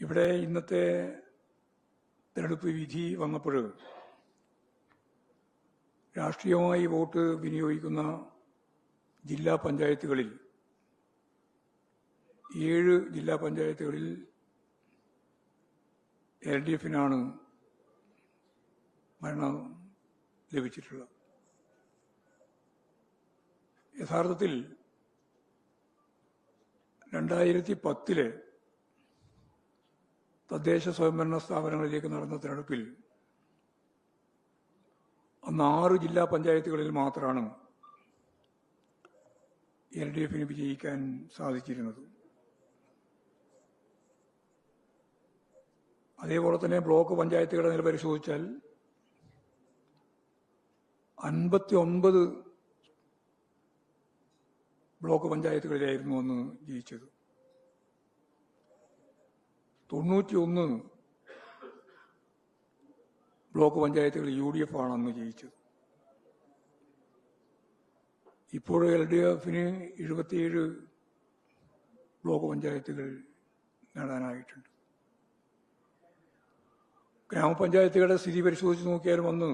ഇവിടെ ഇന്നത്തെ തെരഞ്ഞെടുപ്പ് വിധി വന്നപ്പോൾ രാഷ്ട്രീയമായി വോട്ട് വിനിയോഗിക്കുന്ന ജില്ലാ പഞ്ചായത്തുകളിൽ 7 ജില്ലാ പഞ്ചായത്തുകളിൽ LDFനാണ് ഭരണം ലഭിച്ചിട്ടുള്ളത്. യഥാർത്ഥത്തിൽ 2010 തദ്ദേശ സ്വയംഭരണ സ്ഥാപനങ്ങളിലേക്ക് നടന്ന തെരഞ്ഞെടുപ്പിൽ അന്ന് 6 ജില്ലാ പഞ്ചായത്തുകളിൽ മാത്രമാണ് LDFന് വിജയിക്കാൻ സാധിച്ചിരുന്നത്. അതേപോലെ തന്നെ ബ്ലോക്ക് പഞ്ചായത്തുകളുടെ നില പരിശോധിച്ചാൽ 59 ബ്ലോക്ക് പഞ്ചായത്തുകളിലായിരുന്നു അന്ന് ജയിച്ചത്. 91 ബ്ലോക്ക് പഞ്ചായത്തുകൾ UDF ആണ് അന്ന് ജയിച്ചത്. ഇപ്പോൾ LDFന് 77 ബ്ലോക്ക് പഞ്ചായത്തുകൾ നേടാനായിട്ടുണ്ട്. ഗ്രാമപഞ്ചായത്തുകളുടെ സ്ഥിതി പരിശോധിച്ച് നോക്കിയാലും അന്ന്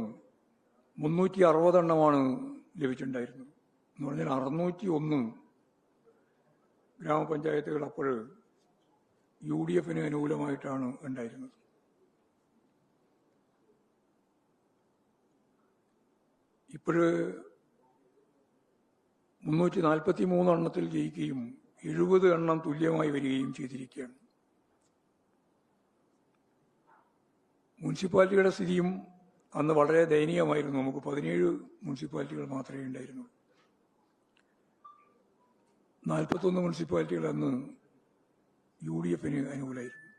360 എണ്ണമാണ് ലഭിച്ചിട്ടുണ്ടായിരുന്നത്. എന്ന് പറഞ്ഞാൽ 601 ഗ്രാമപഞ്ചായത്തുകൾ അപ്പോൾ UDFന് അനുകൂലമായിട്ടാണ് ഉണ്ടായിരുന്നത്. ഇപ്പോഴ് 343 എണ്ണത്തിൽ ജയിക്കുകയും 70 എണ്ണം തുല്യമായി വരികയും ചെയ്തിരിക്കുകയാണ്. മുനിസിപ്പാലിറ്റികളുടെ സ്ഥിതിയും അന്ന് വളരെ ദയനീയമായിരുന്നു. നമുക്ക് 17 മുനിസിപ്പാലിറ്റികൾ മാത്രമേ ഉണ്ടായിരുന്നുള്ളൂ. 41 മുനിസിപ്പാലിറ്റികൾ അന്ന് UDFന് അനുകൂലമായിരുന്നു.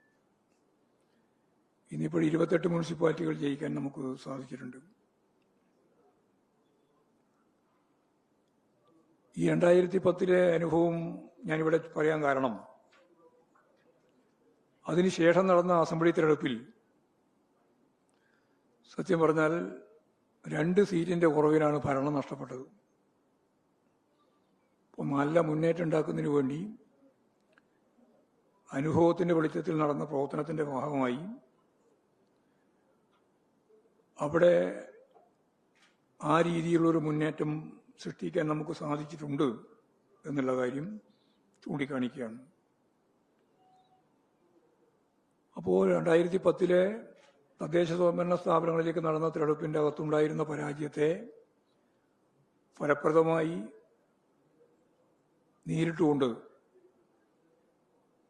ഇന്നിപ്പോൾ 28 മുനിസിപ്പാലിറ്റികൾ ജയിക്കാൻ നമുക്ക് സാധിച്ചിട്ടുണ്ട്. ഈ 2010 അനുഭവം ഞാനിവിടെ പറയാൻ കാരണം, അതിനുശേഷം നടന്ന അസംബ്ലി തെരഞ്ഞെടുപ്പിൽ സത്യം പറഞ്ഞാൽ 2 സീറ്റിന്റെ കുറവിനാണ് ഭരണം നഷ്ടപ്പെട്ടത്. അപ്പോൾ നല്ല മുന്നേറ്റം ഉണ്ടാക്കുന്നതിന് വേണ്ടി അനുഭവത്തിന്റെ വെളിച്ചത്തിൽ നടന്ന പ്രവർത്തനത്തിന്റെ ഭാഗമായി അവിടെ ആ രീതിയിലുള്ളൊരു മുന്നേറ്റം സൃഷ്ടിക്കാൻ നമുക്ക് സാധിച്ചിട്ടുണ്ട് എന്നുള്ള കാര്യം ചൂണ്ടിക്കാണിക്കുകയാണ്. അപ്പോൾ 2010 തദ്ദേശ സ്വയംഭരണ സ്ഥാപനങ്ങളിലേക്ക് നടന്ന തെരഞ്ഞെടുപ്പിന്റെ അകത്തുണ്ടായിരുന്ന പരാജയത്തെ ഫലപ്രദമായി നേരിട്ടുകൊണ്ട്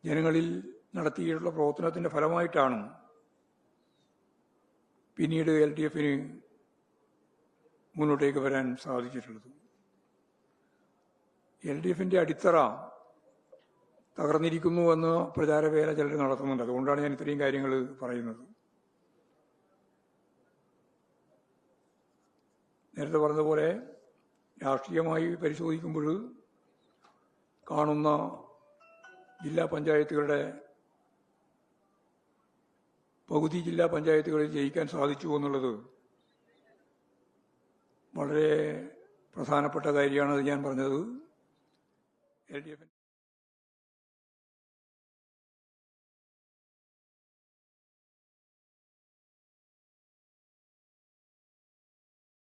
ജനങ്ങളിൽ നടത്തിയിട്ടുള്ള പ്രവർത്തനത്തിന്റെ ഫലമായിട്ടാണ് പിന്നീട് LDFന് മുന്നോട്ടേക്ക് വരാൻ സാധിച്ചിട്ടുള്ളത്. LDFന്റെ അടിത്തറ തകർന്നിരിക്കുന്നു എന്ന് പ്രചാരവേല ചിലർ നടത്തുന്നുണ്ട്. അതുകൊണ്ടാണ് ഞാൻ ഇത്രയും കാര്യങ്ങൾ പറയുന്നത്. നേരത്തെ പറഞ്ഞതുപോലെ രാഷ്ട്രീയമായി പരിശോധിക്കുമ്പോൾ കാണുന്ന ജില്ലാ പഞ്ചായത്തുകളുടെ പകുതി ജില്ലാ പഞ്ചായത്തുകളിൽ ജയിക്കാൻ സാധിച്ചു എന്നുള്ളത് വളരെ പ്രധാനപ്പെട്ട കാര്യമാണ്. അത് ഞാൻ പറഞ്ഞത് LDF